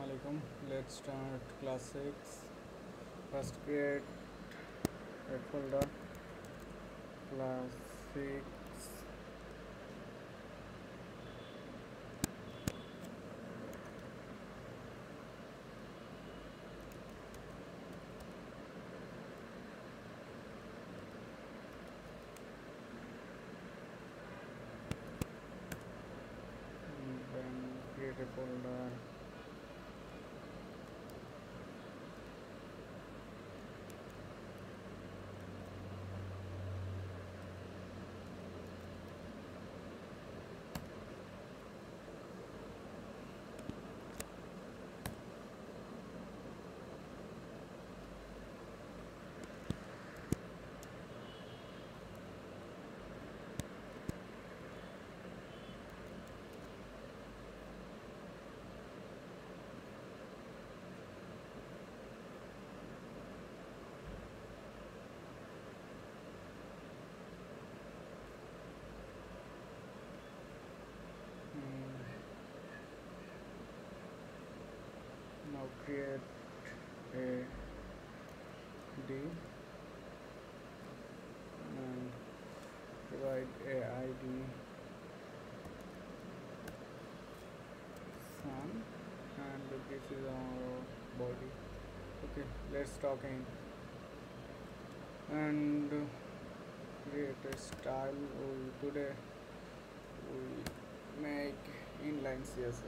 Assalamualaikum. Let's start class 6. First create a folder class 6. Then create a folder now create a div and provide a id sun and this is our body. Okay, let's talk in and create a style. Today we make inline css,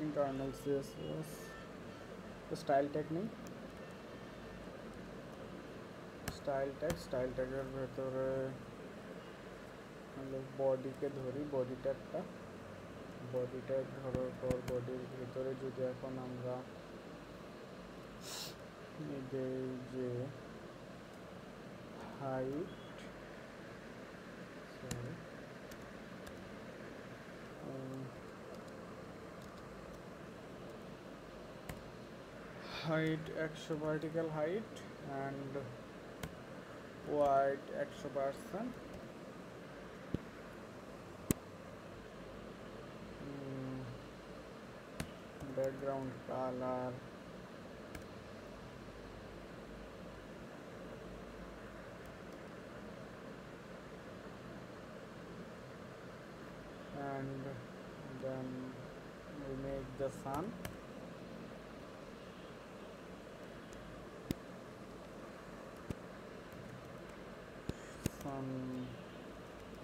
internal css, the style technique, style tagের ভেতরে আমরা বডিকে ধরি, body ট্যাগটা, body tag ধরার পর বডির ভিতরে যদি এখন আমরা দেই যে height height 100 vertical height and wide 100%, background color and then we make the sun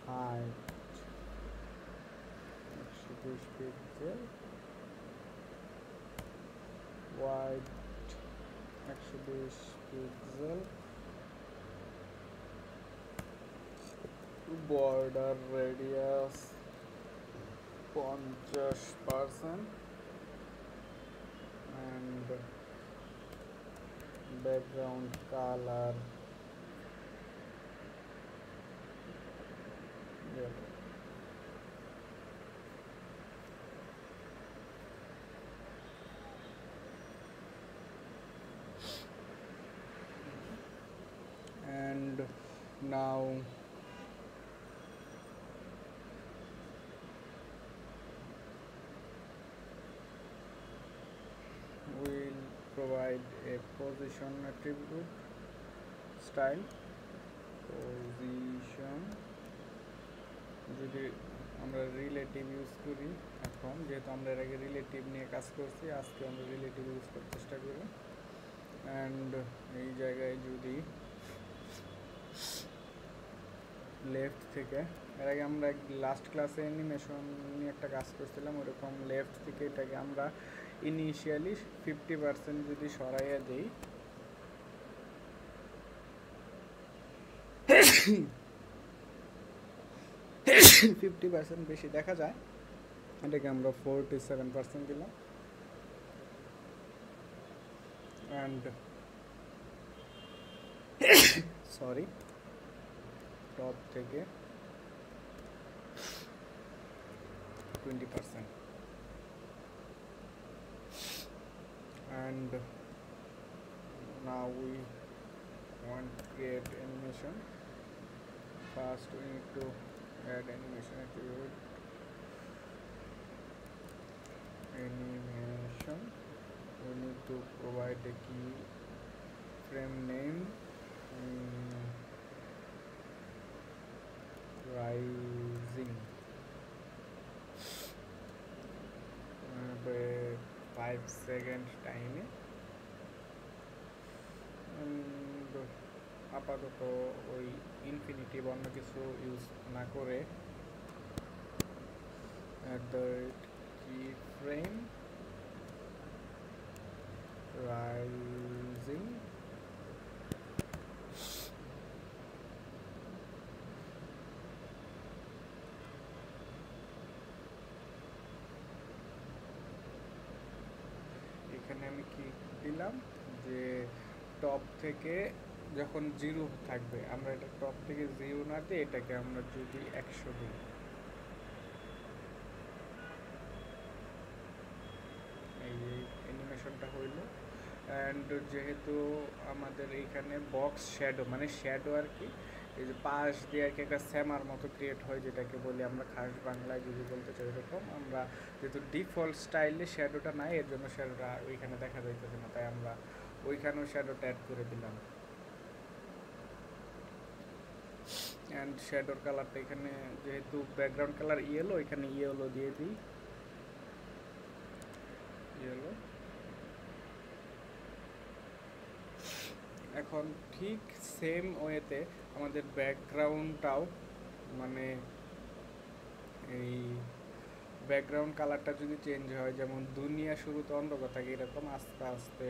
height 120 pixel, wide 120 pixel, border radius 50% and background color yellow. And now we'll provide a position attribute style position. যদি আমরা relative use করি, এখন যেহেতু আমরা এর আগে relative নিয়ে কাজ করছি, আজকে আমরা রিলেটিভ ইউজ করার চেষ্টা করি। অ্যান্ড এই জায়গায় যদি লেফট থেকে, এর আগে আমরা লাস্ট ক্লাসে অ্যানিমেশন নিয়ে একটা কাজ করছিলাম, ওরকম লেফট থেকে এটাকে আমরা ইনিশিয়ালি 50% যদি সরাইয়া দিই, 50% বেশি দেখা যায়, এটাকে আমরা 47% দিলাম। অ্যান্ড সরি, টপ থেকে 20%। and now we want to create animation. First we need to add animation attribute, animation এটা কি ফ্রেম নেম রাইজিং 5 সেকেন্ড টাইমে আপাতত ওই ইনফিনিটিভ অন্য কিছু ইউজ না করে কি ফ্রেম রাইজিং এখানে আমি কি দিলাম যে টপ থেকে যখন 0 থাকবে আমরা এটা টপ থেকে 0 না দিয়ে এটাকে আমরা যদি 100 দিই, এই অ্যানিমেশনটা হইল। অ্যান্ড যেহেতু আমাদের এইখানে বক্স শ্যাডো মানে শ্যাডো আর কি এই যে পাশ দিয়ে আর কি একটা স্যামার মতো ক্রিয়েট হয়, যেটাকে বলি আমরা খাস বাংলায় যদি বলতে চাই এরকম। আমরা যেহেতু ডিফল্ট স্টাইলে শ্যাডোটা নাই, এর জন্য শ্যাডোটা ওইখানে দেখা যাইতেছে না, তাই আমরা ওইখানেও শ্যাডোটা অ্যাড করে দিলাম। অ্যান্ড শ্যাডোর কালারটা এখানে যেহেতু ব্যাকগ্রাউন্ড কালার ইয়েলো, এখানে ইয়েলো দিয়ে দিই, ইয়েলো। এখন ঠিক সেম ওয়েতে আমাদের ব্যাকগ্রাউন্ডটাও মানে এই ব্যাকগ্রাউন্ড কালারটা যদি চেঞ্জ হয়, যেমন দুনিয়া শুরুতে অন্ধকার থাকে এরকম আস্তে আস্তে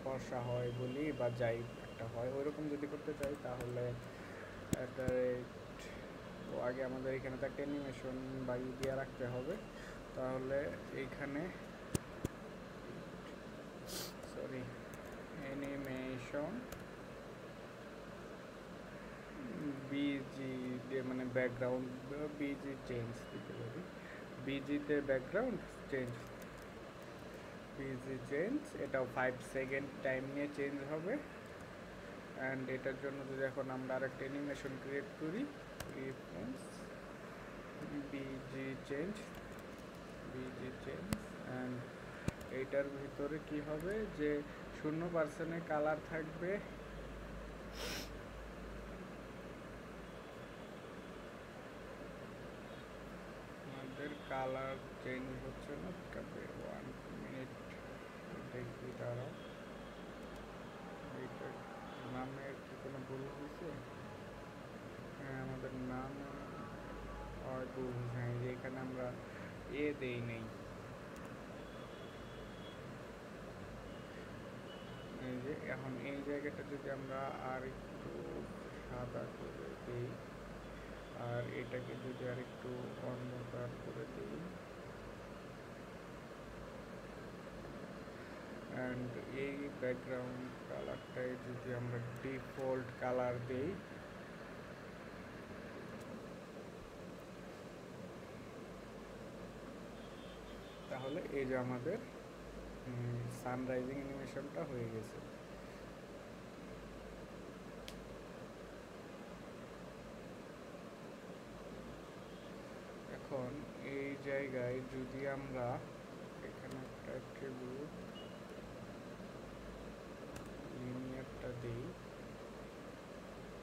ফর্সা হয় বলি বা যাই একটা হয়, ওইরকম যদি করতে চাই তাহলে একটা আগে আমাদের এখানে তো একটা অ্যানিমেশন বা দিয়ে রাখতে হবে। তাহলে এইখানে সরি অ্যানিমেশন বিজি মানে ব্যাকগ্রাউন্ড বিজি চেঞ্জ দিতে পারি, বিজিতে ব্যাকগ্রাউন্ড চেঞ্জ, বিজি চেঞ্জ, এটাও 5 সেকেন্ড টাইম নিয়ে চেঞ্জ হবে। অ্যান্ড এটার জন্য যদি এখন আমরা আরেকটা অ্যানিমেশন ক্রিয়েট করি, busy change, busy change. And এইটার ভিতরে কি হবে যে 0% কালার থাকবে, আমাদের কালার চেঞ্জ হচ্ছে না, তবে 1 মিনিট দেখি দাঁড়াও, এইটার নামের কি কোনো ভুল হয়েছে? হ্যাঁ আমাদের নাম ভুল হয়েছে, হ্যাঁ যে এখানে আমরা দেই নেই, এই যে এখন এই জায়গাটা যদি আমরা আর একটু সাদা করে দিই আর এটাকে যদি আর একটু অন্ধকার করে দিই, অ্যান্ড এই ব্যাকগ্রাউন্ড কালারটাই যদি আমরা ডিফল্ট কালার দিই, তাহলে এই যে আমাদের সানরাইজিং অ্যানিমেশনটা হয়ে গেছে। এখন এই জায়গায় যদি আমরা এখানে একটা অ্যাট্রিবিউট লিনিয়ারটা দিই,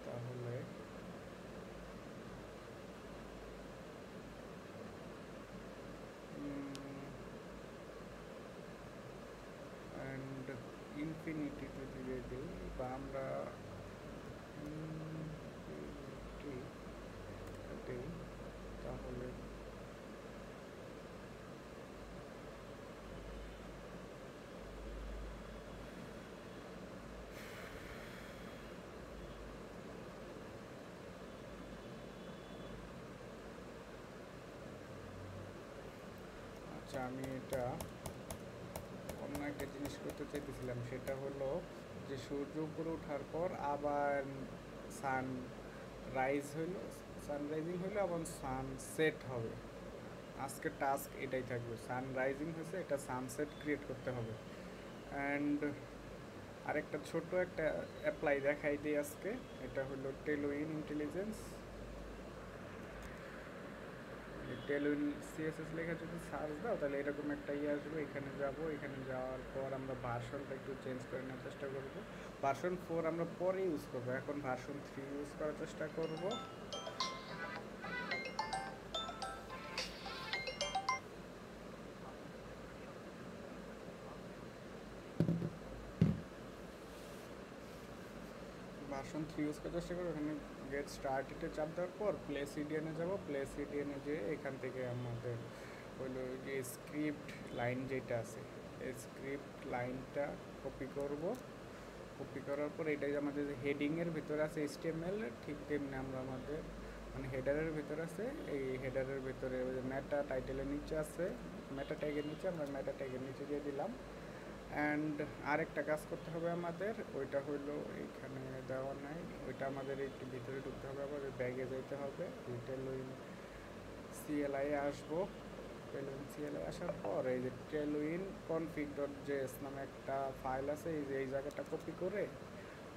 তাহলে অ্যান্ড ইনফিনিটি যদি দিই বা আমরা দিই, তাহলে আচ্ছা আমি এটা অন্য একটা জিনিস করতে চাইতেছিলাম, সেটা হলো যে সূর্য উপরে ওঠার পর আবার সান রাইজ হইলো, সানরাইজিং হইলো আবার সানসেট হবে। আজকের টাস্ক এটাই থাকবে, সানরাইজিং হয়েছে এটা সানসেট ক্রিয়েট করতে হবে। অ্যান্ড আরেকটা ছোট একটা অ্যাপ্লাই দেখাই দিই আজকে, এটা হলো টেলোইন ইন্টেলিজেন্স, টেলউইন সিএসএস লেখা যদি সার্চ দাও তাহলে এরকম একটা আসবে। এখানে যাব, এখানে যাওয়ার পর আমরা ভার্সনটা একটু চেঞ্জ করে নেওয়ার চেষ্টা করব। ভার্সন 4 আমরা পরে ইউজ করবো, এখন ভার্সন 3 ইউজ করার চেষ্টা করব। ভার্সন 3 ইউজ করার চেষ্টা করবো। এখানে গেট স্টার্টেডে চাপ দেওয়ার পর প্লে সিডিএনে যাব। প্লে সিডিএনে যেয়ে এখান থেকে আমাদের হলো যে স্ক্রিপ্ট লাইন যেটা আছে, এই স্ক্রিপ্ট লাইনটা কপি করব। কপি করার পর এটাই আমাদের হেডিংয়ের ভিতরে আছে HTML, ঠিক তেমনি আমরা আমাদের মানে হেডারের ভিতরে আছে, এই হেডারের ভিতরে মেটা টাইটেলের নিচে আছে, মেটা ট্যাগের নিচে আমরা মেটা ট্যাগের নিচে দিয়ে দিলাম। অ্যান্ড আরেকটা কাজ করতে হবে আমাদের, ওইটা হলো এইখানে দেওয়া নাই, ওইটা আমাদের একটু ভিতরে ঢুকতে হবে, আবার ব্যাগে যেতে হবে। টেলউইন CLI আসবো। টেলউইন CLI আসার পর এই যে টেলউইন config.js নামে একটা ফাইল আছে, এই যে এই জায়গাটা কপি করে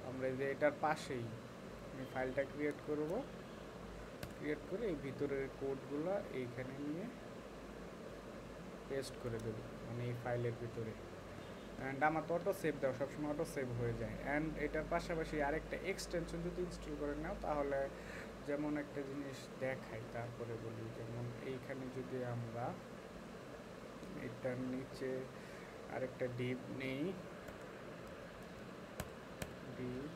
আমরা এই যে এটার পাশেই এই ফাইলটা ক্রিয়েট করব। ক্রিয়েট করে এই ভিতরের কোডগুলো এইখানে নিয়ে পেস্ট করে দেবো, মানে এই ফাইলের ভিতরে। অ্যান্ড আমার তো অটো সেভ দাও, সবসময় অটো সেভ হয়ে যায়। অ্যান্ড এটার পাশাপাশি আরেকটা এক্সটেনশন যদি ইনস্টল করে নাও তাহলে যেমন একটা জিনিস দেখাই, তারপরে বলি। যেমন এইখানে যদি আমরা এটার নিচে আরেকটা ডিপ নেই, ডিপ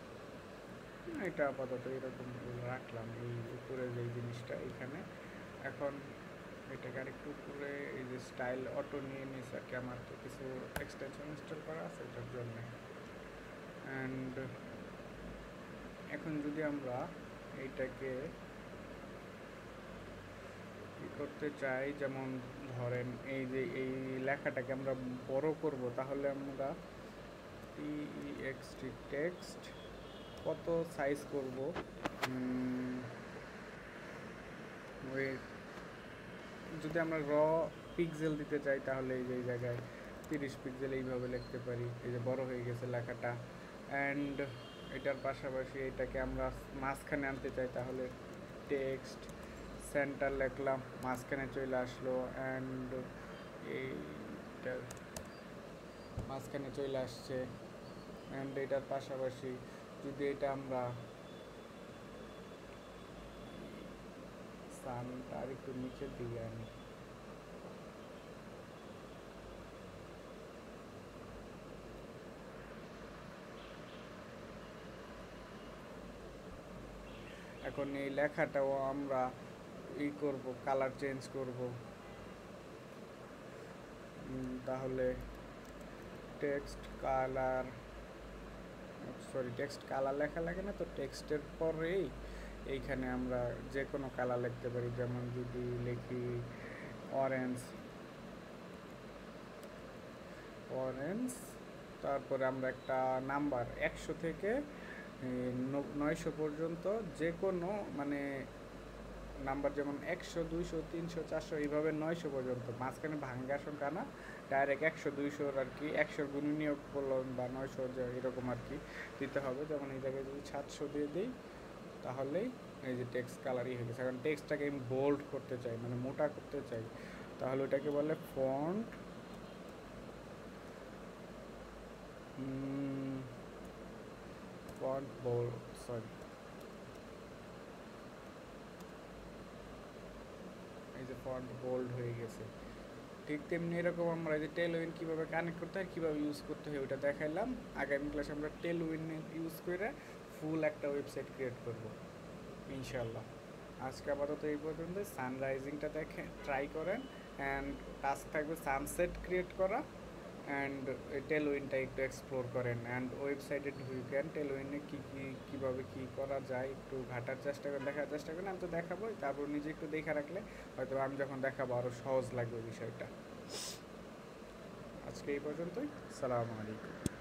এটা আপাতত এরকম রাখলাম, এই উপরে যেই জিনিসটা এইখানে। এখন এটাকে আরেকটু উপরে এই যে স্টাইল অটো নিয়ে নিয়েছে আর কি, আমার তো কিছু এক্সটেনশন ইনস্টল করা আছে এটার জন্য। অ্যান্ড এখন যদি আমরা এইটাকে কি করতে চাই, যেমন ধরেন এই যে এই লেখাটাকে আমরা বড় করব, তাহলে আমরা টেক্সট কত সাইজ করব, ওই যদি আমরা পিক্সেল দিতে চাই তাহলে এই যে এই জায়গায় 30 পিক্সেল এইভাবে লিখতে পারি। এই যে বড় হয়ে গেছে লেখাটা। অ্যান্ড এটার পাশাপাশি এটাকে আমরা মাঝখানে আনতে চাই, তাহলে টেক্সট সেন্টার লিখলাম, মাঝখানে চলে আসলো। অ্যান্ড এইটার মাঝখানে চলে আসছে। অ্যান্ড এটার পাশাপাশি যদি এটা আমরা সানটা আর একটু নিচের দিকে আনি, এখন এই লেখাটাও আমরা করব, কালার চেঞ্জ করব। তাহলে টেক্সট কালার লেখা লাগে না তো, টেক্সটের পরেই এইখানে আমরা যে কোনো কালার লিখতে পারি। যেমন যদি লিখি অরেঞ্জ, তারপরে আমরা একটা নাম্বার 100 থেকে 900 পর্যন্ত যে কোনো মানে নাম্বার, যেমন 100, 200, 300, 400 এইভাবে 900 পর্যন্ত, মাঝখানে ভাঙ্গা সংখ্যা না, ডাইরেক্ট 100, 200 আর কি, 100 গুণনীয়ক বললাম বা 900 এরকম আর কি দিতে হবে। যেমন এই জায়গায় যদি 700 দিয়ে দিই তাহলেই এই যে টেক্সট কালারই হয়ে গেছে। এখন টেক্সটটাকে আমি বোল্ড করতে চাই, মানে মোটা করতে চাই, তাহলে ওটাকে বলে ফন্ট বোল্ড, এই যে ফন্ট বোল্ড হয়ে গেছে। ঠিক তেমনি এরকম আমরা এই যে টেলউইন কীভাবে কানেক্ট করতে হয়, কীভাবে ইউজ করতে হয় ওটা দেখাইলাম। আগামী ক্লাসে আমরা টেলউইন ইউজ করে ফুল একটা ওয়েবসাইট ক্রিয়েট করব ইনশাল্লাহ। আজকে আপাতত এই পর্যন্ত। সানরাইজিংটা দেখে ট্রাই করেন। অ্যান্ড টাস্ক থাকবে সানসেট ক্রিয়েট করা। অ্যান্ড টেলউইনটা একটু এক্সপ্লোর করেন। অ্যান্ড ওয়েবসাইটে ঢুকেন, টেলউইনে কীভাবে কী করা যায় একটু ঘাটার চেষ্টা করেন, দেখার চেষ্টা করেন। আমি তো দেখাবোই, তারপর নিজে একটু দেখে রাখলে হয়তো আমি যখন দেখাবো আরও সহজ লাগবে বিষয়টা। আজকে এই পর্যন্তই। আসসালামু আলাইকুম।